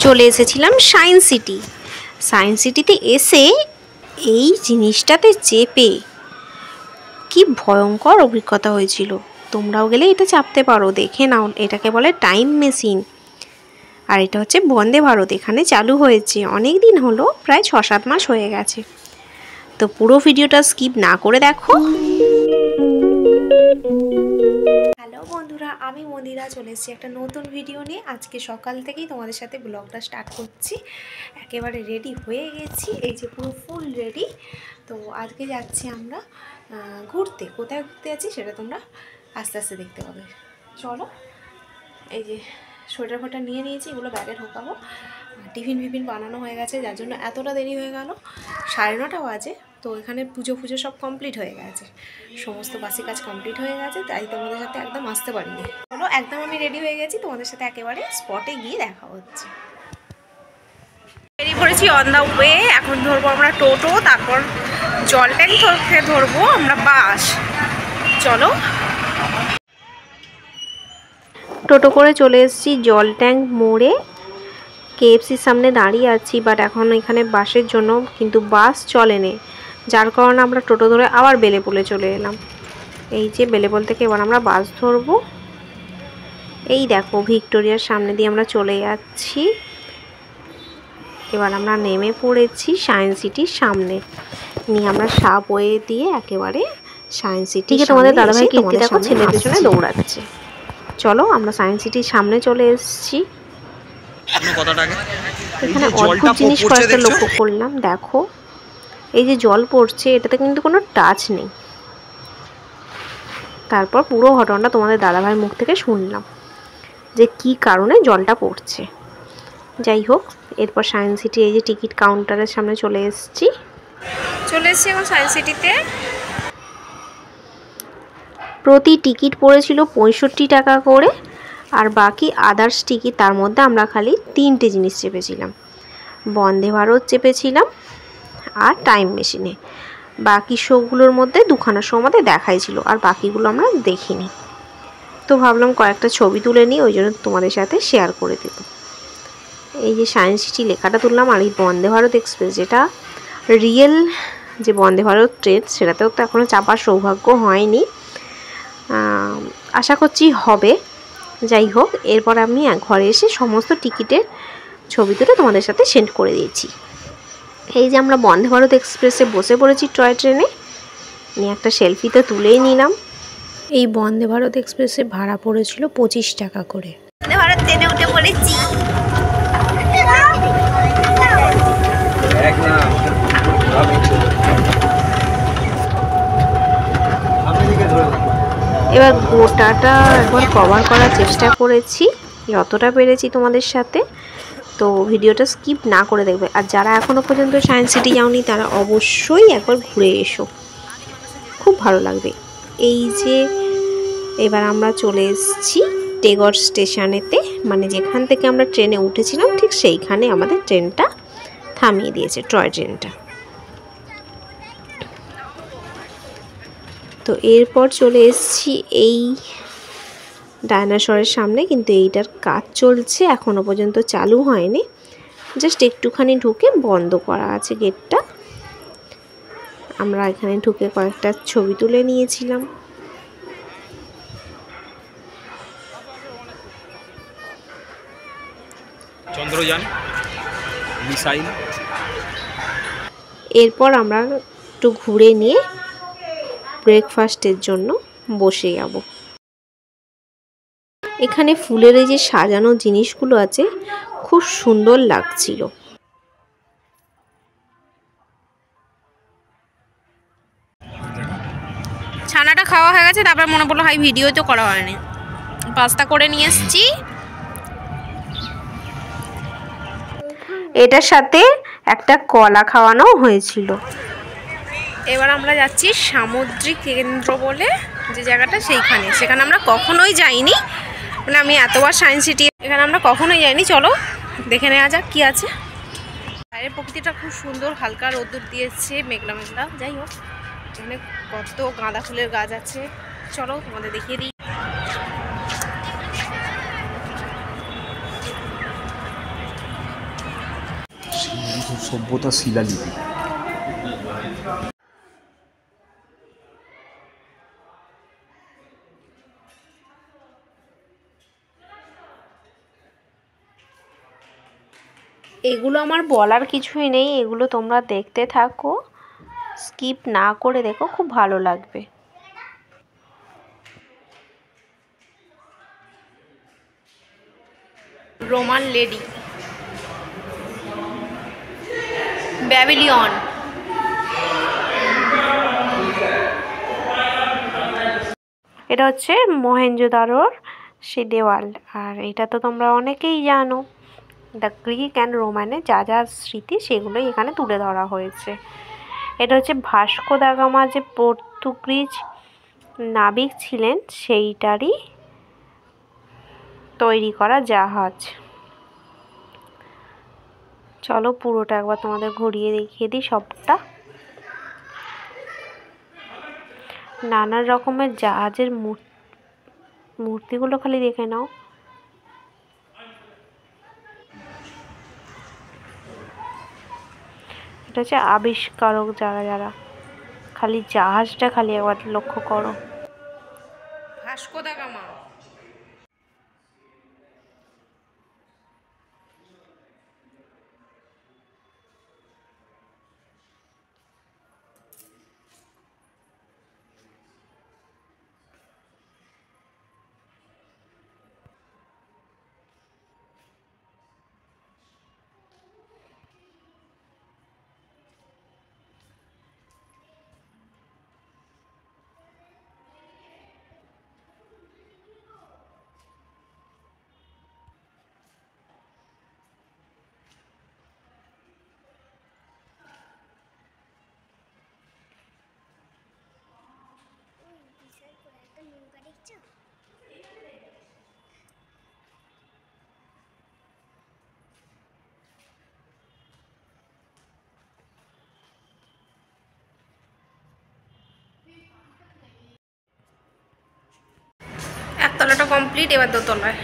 চলে এসেছিলাম science city. Science সিটিতে এসে এই জিনিসটাতে চেপে কি ভয়ঙ্কর অভিজ্ঞতা হয়েছিল। তোমরাও গেলে এটা চাপতে পারো, দেখে নাও। এটাকে বলে টাইম মেশিন। আর এটা হচ্ছে বন্দে ভারত, এখানে চালু হয়েছে অনেক দিন হলো, প্রায় 6-7 মাস হয়ে গেছে। তো পুরো ভিডিওটা স্কিপ না করে দেখো। হ্যালো বন্ধুরা, আমি মন্দিরা চলে এসেছি একটা নতুন ভিডিও নিয়ে। আজকে সকাল থেকেই তোমাদের সাথে ব্লগটা স্টার্ট করছি। একেবারে রেডি হয়ে গেছি, এই যে পুরো ফুল রেডি। তো আজকে যাচ্ছি আমরা ঘুরতে। কোথায় ঘুরতে যাচ্ছি সেটা তোমরা আস্তে আস্তে দেখতে পাবে। চলো, এই যে সোয়েটার ফোয়েটার নিয়ে নিয়েছি, এগুলো ব্যাগে ঢোকাবো। টিফিন বানানো হয়ে গেছে, যার জন্য এতটা দেরি হয়ে গেল। 9:30 বাজে। তো এখানে পুজো সব কমপ্লিট হয়ে গেছে, সমস্ত বাসি কাজ কমপ্লিট হয়ে গেছে, তাই তোমাদের সাথে একদম আসতে পারিনি। চলো, একদম আমি রেডি হয়ে গেছি, তোমাদের সাথে একেবারে স্পটে গিয়ে দেখা হচ্ছে। বেরিয়ে পড়েছি অন দ্য ওয়ে। এখন ধরবো আমরা টোটো, তারপর জল ট্যাঙ্ক ধরবো আমরা বাস। চলো, টোটো করে চলে এসেছি জল ট্যাঙ্ক মোড়ে। কেএফসির সামনে দাঁড়িয়ে আছি, বাট এখন এখানে বাসের জন্য কিন্তু বাস চলেনি, যার কারণে আমরা টোটো ধরে আবার বেলেপুলে চলে এলাম। এই যে বেলেপুল থেকে এবার আমরা বাস ধরবো। এই দেখো, ভিক্টোরিয়ার সামনে দিয়ে আমরা চলে যাচ্ছি। এবার আমরা নেমে পড়েছি সায়েন্স সিটির সামনে, নিয়ে আমরা সাবওয়ে দিয়ে একেবারে সায়েন্স সিটি। তোমাদের দাদাভাই কীর্তি দেখো ছেলের পেছনে দৌড়াচ্ছে। চলো, আমরা সায়েন্স সিটির সামনে চলে এসেছি। এখানে অদ্ভুত জিনিস কয়েকটা লক্ষ্য করলাম। দেখো, এই যে জল পড়ছে, এটাতে কিন্তু কোনো টাচ নেই। তারপর পুরো ঘটনাটা তোমাদের দাদাভাইয়ের মুখ থেকে শুনলাম যে কি কারণে জলটা পড়ছে। যাই হোক, এরপর সায়েন্স সিটি এই যে টিকিট কাউন্টারের সামনে চলে এসেছি এখন সায়েন্স সিটিতে। প্রতি টিকিট পড়েছিল 65 টাকা করে, আর বাকি আদার্স টিকিট, তার মধ্যে আমরা খালি 3টে জিনিস চেপেছিলাম। বন্দে ভারত চেপেছিলাম আর টাইম মেশিনে। বাকি শোগুলোর মধ্যে 2খানা শো আমাদের দেখাইছিল, আর বাকিগুলো আমরা দেখিনি। তো ভাবলাম কয়েকটা ছবি তুলে নিই, ওই জন্য তোমাদের সাথে শেয়ার করে দেব। এই যে সায়েন্স সিটি লেখাটা তুললাম, আর এই বন্দে ভারত এক্সপ্রেস, যেটা রিয়েল যে বন্দে ভারত ট্রেন, সেটাতেও তো এখনও চাপার সৌভাগ্য হয়নি, আশা করছি হবে। যাই হোক, এরপর আমি ঘরে এসে সমস্ত টিকিটের ছবি তুলে তোমাদের সাথে সেন্ড করে দিয়েছি। এই যে আমরা বন্দে ভারত এক্সপ্রেসে বসে পড়েছি টয় ট্রেনে, নিয়ে একটা সেলফি তো তুলেই নিলাম। এই বন্দে ভারত এক্সপ্রেসে ভাড়া পড়েছিল 25 টাকা করে। বন্দে ভারত ট্রেনে উঠে পড়েছি। এবার গোটাটা একবার কভার করার চেষ্টা করেছি, যতটা পেরেছি তোমাদের সাথে। তো ভিডিওটা স্কিপ না করে দেখবে। আর যারা এখনও পর্যন্ত সায়েন্স সিটি যাওনি, তারা অবশ্যই একবার ঘুরে এসো, খুব ভালো লাগবে। এই যে এবার আমরা চলে এসেছি টেগর স্টেশনেতে, মানে যেখান থেকে আমরা ট্রেনে উঠেছিলাম ঠিক সেইখানে আমাদের ট্রেনটা থামিয়ে দিয়েছে, টয় ট্রেনটা। তো এরপর চলে এসেছি এই ডায়নোসরের সামনে, কিন্তু এইটার কাজ চলছে, এখনও পর্যন্ত চালু হয়নি, জাস্ট একটুখানি ঢুকে বন্ধ করা আছে গেটটা। আমরা এখানে ঢুকে কয়েকটা ছবি তুলে নিয়েছিলাম। চন্দ্রযান মিসাইল। এরপর আমরা একটু ঘুরে নিয়ে ব্রেকফাস্টের জন্য বসে যাব। এখানে ফুলের এই যে সাজানো জিনিসগুলো আছে, খুব সুন্দর লাগছিল। ছানাটা খাওয়া হয়ে গেছে, তারপর মনে পড়লো হাই ভিডিও তো করা হয়নি। পাস্তা করে নিয়ে এসেছি, এটার সাথে একটা কলা খাওয়ানো হয়েছিল। এবার আমরা যাচ্ছি সামুদ্রিক কেন্দ্র বলে যে জায়গাটা, সেখানে আমরা কখনোই যাইনি, মানে আমি এতবার সায়েন্স সিটি এখানে আমরা কখনোই যাইনি। চলো দেখে নেওয়া যাক কি আছে। বাইরের প্রকৃতিটা খুব সুন্দর, হালকা রোদ্দুর দিয়েছে, মেঘলা মেঘলা। যাই হোক, এখানে কত গাঁদা ফুলের গাছ আছে, চলো তোমাদের দেখিয়ে দিই। সভ্যতার শিলালিপি। এগুলো আমার বলার কিছুই নেই, এগুলো তোমরা দেখতে থাকো, স্কিপ না করে দেখো, খুব ভালো লাগবে। রোমান লেডি, ব্যাবিলিয়ন, এটা হচ্ছে মহেঞ্জোদারোর সেই দেওয়াল। আর এটা তো তোমরা অনেকেই জানো, দ্য গ্রিক অ্যান্ড রোমানে যা যা স্মৃতি সেগুলোই এখানে তুলে ধরা হয়েছে। এটা হচ্ছে ভাস্কো দা গামা যে পর্তুগিজ নাবিক ছিলেন সেইটারই তৈরি করা জাহাজ। চলো পুরোটা একবার তোমাদের ঘুরিয়ে দেখিয়ে দিই সবটা। নানা রকমের জাহাজের মূর্তিগুলো খালি দেখে নাও। এটা হচ্ছে আবিষ্কারক যারা যারা, খালি জাহাজটা খালি একবার লক্ষ্য করো, ভাস্কো দা গামা। একতলাটা কমপ্লিট, এবার দোতলায়।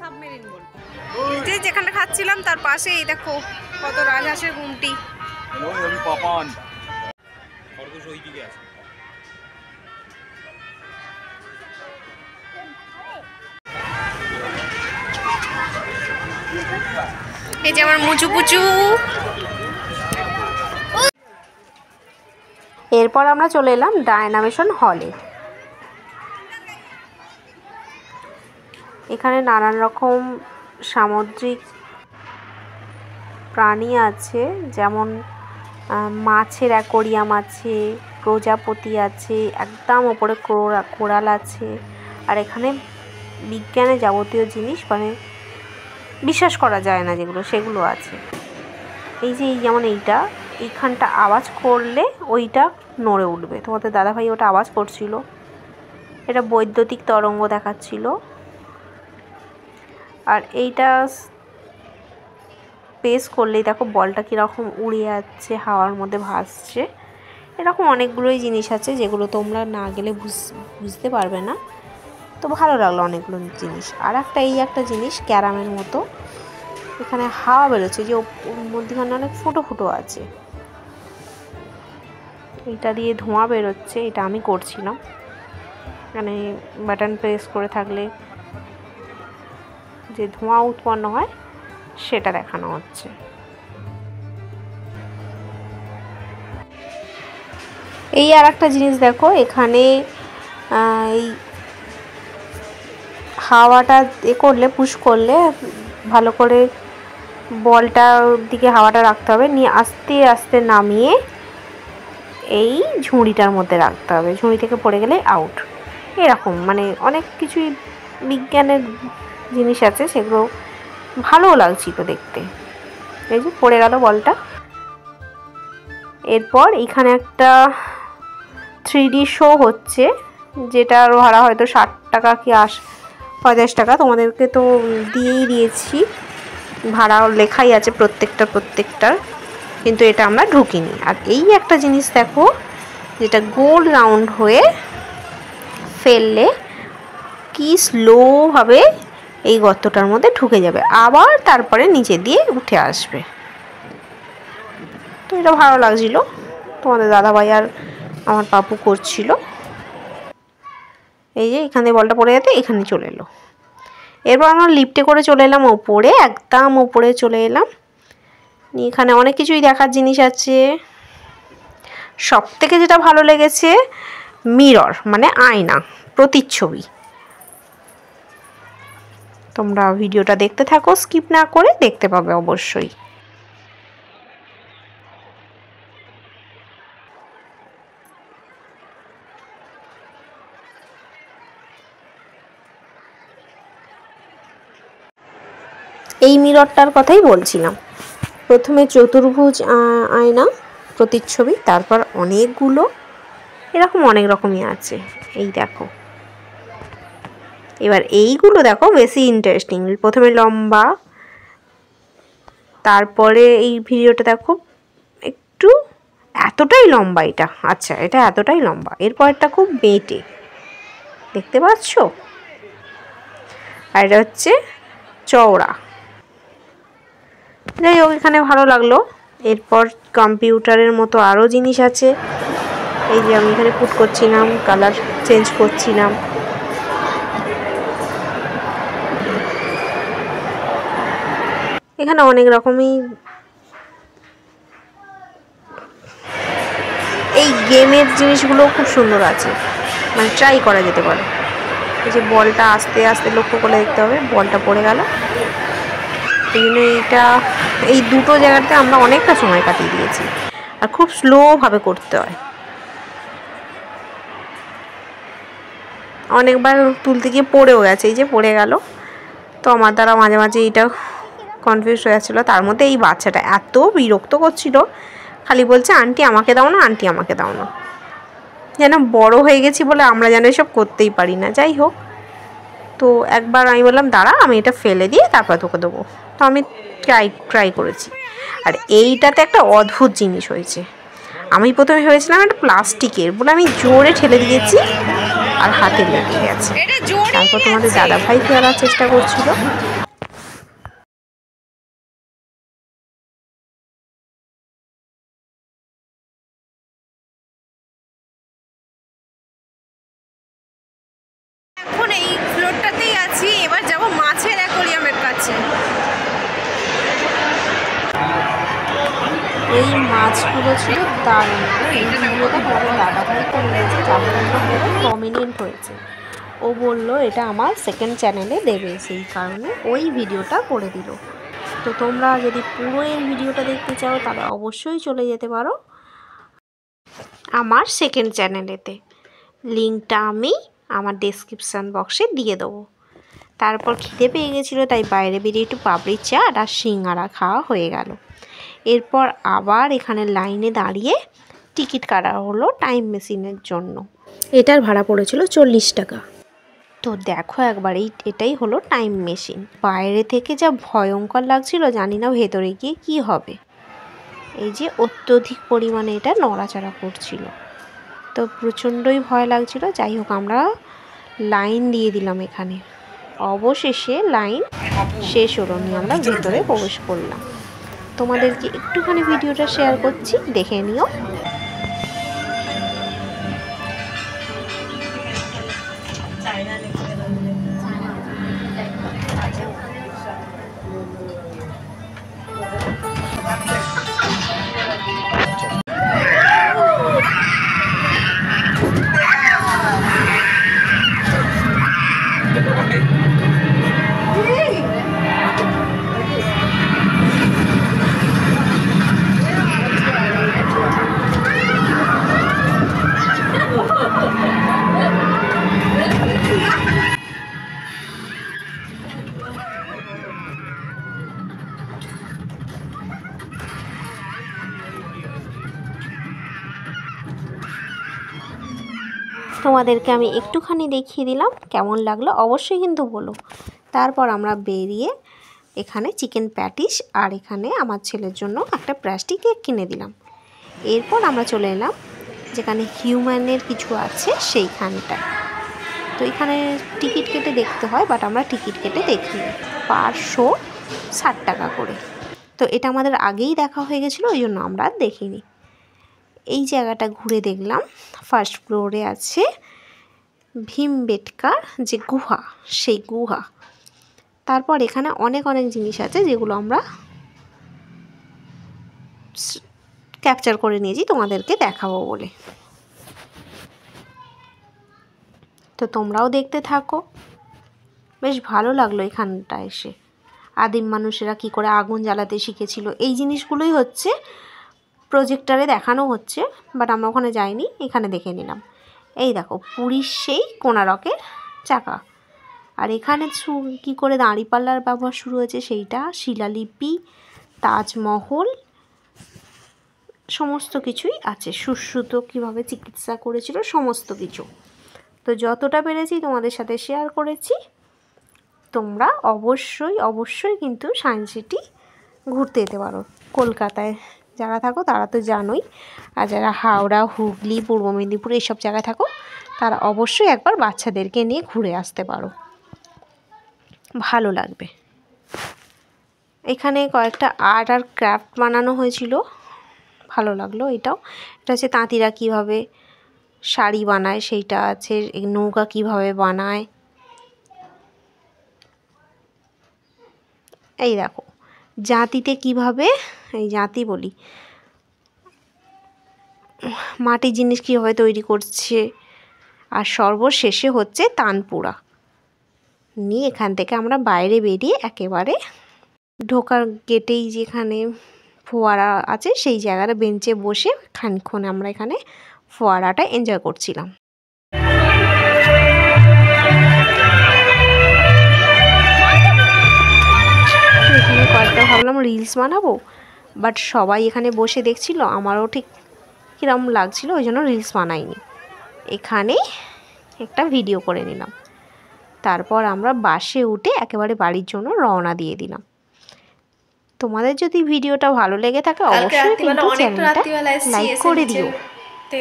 সাবমেরিন বল, যে যেখানে খাচ্ছিলাম তার পাশেই দেখো কত রাজহাঁসের গুমটি। পাপান খরগোশ ওই দিকে আছে। এই যে আমার মুচু পুচু। এরপর আমরা চলে এলাম ডায়নামেশন হলে। এখানে নানান রকম সামুদ্রিক প্রাণী আছে, যেমন মাছের অ্যাকোরিয়াম আছে, প্রজাপতি আছে, একদম ওপরে কোরাল আছে। আর এখানে বিজ্ঞানে যাবতীয় জিনিস, মানে বিশ্বাস করা যায় না যেগুলো, সেগুলো আছে। এই যে যেমন এইখানটা আওয়াজ করলে ওইটা নড়ে উঠবে। তোমাদের দাদাভাই ওটা আওয়াজ করছিল, এটা বৈদ্যুতিক তরঙ্গ দেখাচ্ছিল। আর এইটা প্রেস করলেই দেখো বলটা কীরকম উড়ে যাচ্ছে, হাওয়ার মধ্যে ভাসছে। এরকম অনেকগুলোই জিনিস আছে যেগুলো তোমরা না গেলে বুঝতে পারবে না। তো ভালো লাগলো অনেকগুলো জিনিস। আর একটা জিনিস ক্যারামের মতো, এখানে হাওয়া বেরোচ্ছে, যে মধ্যখানে অনেক ফুটো ফুটো আছে, এটা দিয়ে ধোঁয়া বেরোচ্ছে। এটা আমি করছিলাম। মানে বাটন প্রেস করে থাকলে যে ধোঁয়া উৎপন্ন হয় সেটা দেখানো হচ্ছে। এই আর একটা জিনিস দেখো, এখানে এই হাওয়াটা করলে পুশ করলে ভালো করে বলটার দিকে হাওয়াটা রাখতে হবে, নিয়ে আস্তে আস্তে নামিয়ে এই ঝুড়িটার মধ্যে রাখতে হবে, ঝুড়ি থেকে পড়ে গেলে আউট। এরকম মানে অনেক কিছুই বিজ্ঞানের জিনিস আছে, সেগুলো ভালোও লাগছিল দেখতে। এই যে পড়ে গেল বলটা। এরপর এখানে একটা 3D শো হচ্ছে, যেটার ভাড়া হয়তো 60 টাকা কি 50 টাকা, তোমাদেরকে তো দিয়েই দিয়েছি, ভাড়া লেখাই আছে প্রত্যেকটার, কিন্তু এটা আমরা ঢুকিনি। আর এই একটা জিনিস দেখো, যেটা গোল রাউন্ড হয়ে ফেললে কি স্লোভাবে এই গর্তটার মধ্যে ঢুকে যাবে, আবার তারপরে নিচে দিয়ে উঠে আসবে। তো এটা ভালো লাগছিল, তোমাদের দাদাভাই আর আমার পাপু করছিল। এই যে এখানে বলটা পড়ে যেতে এখানে চলে এলো। এরপর আমরা লিফটে করে চলে এলাম ওপরে, একদম ওপরে চলে এলাম। এখানে অনেক কিছুই দেখার জিনিস আছে। সব থেকে যেটা ভালো লেগেছে মিরর, মানে আয়না, প্রতিচ্ছবি। তোমরা ভিডিওটা দেখতে থাকো, স্কিপ না করে দেখতে পাবে অবশ্যই। এই মিররটার কথাই বলছিলাম। প্রথমে চতুর্ভুজ আয়না, প্রতিচ্ছবি, তারপর অনেকগুলো এরকম অনেক রকমই আছে। এই দেখো, এবার এইগুলো দেখো বেশি ইন্টারেস্টিং। প্রথমে লম্বা, তারপরে এই ভিডিওটা দেখো একটু এতটাই লম্বা, এটা আচ্ছা এটা এতটাই লম্বা। এরপরটা খুব বেঁটে, দেখতে পাচ্ছ? আর এটা হচ্ছে চওড়া। যাই হোক, এখানে ভালো লাগলো। এরপর কম্পিউটারের মতো আরও জিনিস আছে। এই যে আমি এখানে পুট করছিলাম, কালার চেঞ্জ করছিলাম। এখানে অনেক রকমই এই গেমের জিনিসগুলো খুব সুন্দর আছে, মানে ট্রাই করা যেতে পারে। এই যে বলটা আস্তে আস্তে লক্ষ্য করে দেখতে হবে, বলটা পড়ে গেল। এই জন্য এই দুটো জায়গাতে আমরা অনেকটা সময় কাটিয়ে দিয়েছি, আর খুব স্লোভাবে করতে হয়। অনেকবার তুলতে গিয়ে পড়েও গেছে, এই যে পড়ে গেল। তো আমার দ্বারা মাঝে মাঝে এইটা কনফিউজ হয়ে যাচ্ছিলো। তার মধ্যে এই বাচ্চাটা এত বিরক্ত করছিল, খালি বলছে আন্টি আমাকে দাও না, আন্টি আমাকে দাও না। যেন বড় হয়ে গেছি বলে আমরা যেন এসব করতেই পারি না। যাই হোক, তো একবার আমি বললাম দাঁড়া, আমি এটা ফেলে দিয়ে তারপর তোকে দেবো। তো আমি ট্রাই করেছি। আর এইটাতে একটা অদ্ভুত জিনিস হয়েছে। আমি প্রথমে ভেবেছিলাম একটা প্লাস্টিকের, বলে আমি জোরে ঠেলে দিয়েছি আর হাতে লেগে গেছে। তারপর তোমাদের দাদাভাই ফেরার চেষ্টা করছিল। এখন এই ফ্লোরটাতেই আছি, এবার যাব মাছের অ্যাকোয়ারিয়ামের কাছে। এই মাছগুলো ছিল দারুণ। এই ভিডিওটা তোমাদের দাদাভাই করে নিয়েছে, প্রমিনেন্ট হয়েছে। ও বলল এটা আমার সেকেন্ড চ্যানেলে দেবে, সেই কারণে ওই ভিডিওটা করে দিল। তো তোমরা যদি পুরো এই ভিডিওটা দেখতে চাও তাহলে অবশ্যই চলে যেতে পারো আমার সেকেন্ড চ্যানেলেতে। লিঙ্কটা আমি আমার ডেসক্রিপশান বক্সে দিয়ে দেবো। তারপর খিদে পেয়ে গেছিলো, তাই বাইরে বেরিয়ে একটু পাপড়ি চাট আর সিঙ্গারা খাওয়া হয়ে গেল। এরপর আবার এখানে লাইনে দাঁড়িয়ে টিকিট কাটা হলো টাইম মেশিনের জন্য। এটার ভাড়া পড়েছিল 40 টাকা। তো দেখো একবার, এটাই হলো টাইম মেশিন। বাইরে থেকে যা ভয়ঙ্কর লাগছিল, জানি না ভেতরে গিয়ে কি হবে। এই যে অত্যধিক পরিমাণে এটা নড়াচড়া করছিল, তো প্রচণ্ডই ভয় লাগছিল। যাই হোক, আমরা লাইন দিয়ে দিলাম এখানে। অবশেষে লাইন শেষ হলো, নিয়ে আমরা ভেতরে প্রবেশ করলাম। তোমাদেরকে একটুখানি ভিডিওটা শেয়ার করছি, দেখে নিও। তোমাদেরকে আমি একটুখানি দেখিয়ে দিলাম, কেমন লাগলো অবশ্যই কিন্তু বলো। তারপর আমরা বেরিয়ে এখানে চিকেন প্যাটিস আর এখানে আমার ছেলের জন্য একটা প্লাস্টিক কেক কিনে দিলাম। এরপর আমরা চলে এলাম যেখানে হিউম্যানের কিছু আছে সেইখানটায়। তো এখানে টিকিট কেটে দেখতে হয়, বাট আমরা টিকিট কেটে দেখিনি। পার শো 60 টাকা করে। তো এটা আমাদের আগেই দেখা হয়ে গেছিলো, ওই জন্য আমরা আর দেখিনি। এই জায়গাটা ঘুরে দেখলাম। ফার্স্ট ফ্লোরে আছে ভীমবেটকার যে গুহা, সেই গুহা। তারপর এখানে অনেক অনেক জিনিস আছে যেগুলো আমরা ক্যাপচার করে নিয়েছি তোমাদেরকে দেখাবো বলে। তো তোমরাও দেখতে থাকো, বেশ ভালো লাগলো এখানটা এসে। আদিম মানুষেরা কি করে আগুন জ্বালাতে শিখেছিল এই জিনিসগুলোই হচ্ছে প্রজেক্টরে দেখানো হচ্ছে, বাট আমরা ওখানে যাইনি, এখানে দেখে নিলাম। এই দেখো পুরীর সেই কোণারকের চাকা। আর এখানে কি করে দাঁড়িপাল্লার ব্যবহার শুরু হয়েছে সেইটা, শিলালিপি, তাজমহল, সমস্ত কিছুই আছে। সুশ্রুত কীভাবে চিকিৎসা করেছিল সমস্ত কিছু। তো যতটা পেরেছি তোমাদের সাথে শেয়ার করেছি। তোমরা অবশ্যই অবশ্যই কিন্তু সায়েন্স সিটি ঘুরতে যেতে পারো। কলকাতায় যারা থাকো তারা তো জানোই, আর যারা হাওড়া, হুগলি, পূর্ব মেদিনীপুর এইসব জায়গায় থাকো তারা অবশ্যই একবার বাচ্চাদেরকে নিয়ে ঘুরে আসতে পারো, ভালো লাগবে। এখানে কয়েকটা আর্ট আর ক্রাফট বানানো হয়েছিল, ভালো লাগলো। এটা হচ্ছে তাঁতিরা কীভাবে শাড়ি বানায় সেইটা আছে, নৌকা কীভাবে বানায়। এই দেখো জাঁতিতে কীভাবে, এই জাঁতি বলি, মাটির জিনিস কীভাবে তৈরি করছে। আর সর্বশেষে হচ্ছে তানপুরা নিয়ে এখান থেকে আমরা বাইরে বেরিয়ে একেবারে ঢোকার গেটেই যেখানে ফোয়ারা আছে সেই জায়গাটা বেঞ্চে বসে খানিকক্ষণ আমরা এখানে ফোয়ারাটা এনজয় করছিলাম। এখানে কয়েকটা ভাবলাম রিলস বানাবো, বাট সবাই এখানে বসে দেখছিল, আমারও ঠিক কীরকম লাগছিল, ওই জন্য রিলস বানাইনি। এখানে একটা ভিডিও করে নিলাম। তারপর আমরা বাসে উঠে একেবারে বাড়ির জন্য রওনা দিয়ে দিলাম। তোমাদের যদি ভিডিওটা ভালো লেগে থাকে অবশ্যই কিন্তু চ্যানেলটা লাইক করে দিও।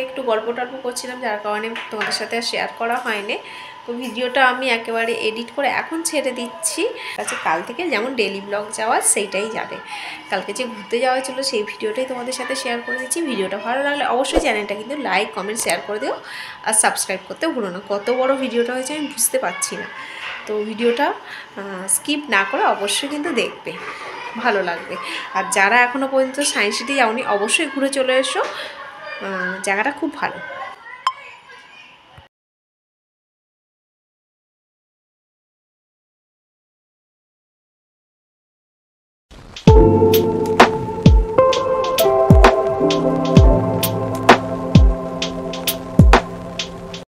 একটু গল্প টল্প করছিলাম, যার কারণে তোমাদের সাথে শেয়ার করা হয়নি। তো ভিডিওটা আমি একেবারে এডিট করে এখন ছেড়ে দিচ্ছি। আচ্ছা, কাল থেকে যেমন ডেলি ব্লগ যাওয়া সেইটাই যাবে। কালকে যে ঘুরতে যাওয়া ছিল সেই ভিডিওটাই তোমাদের সাথে শেয়ার করে দিচ্ছি। ভিডিওটা ভালো লাগলে অবশ্যই চ্যানেলটা কিন্তু লাইক, কমেন্ট, শেয়ার করে দিও। আর সাবস্ক্রাইব করতে ভুলো না। কত বড় ভিডিওটা হয়েছে আমি বুঝতে পারছি না। তো ভিডিওটা স্কিপ না করে অবশ্যই কিন্তু দেখবে, ভালো লাগবে। আর যারা এখনও পর্যন্ত সায়েন্স সিটি যাওনি অবশ্যই ঘুরে চলে এসো, জায়গাটা খুব ভালো।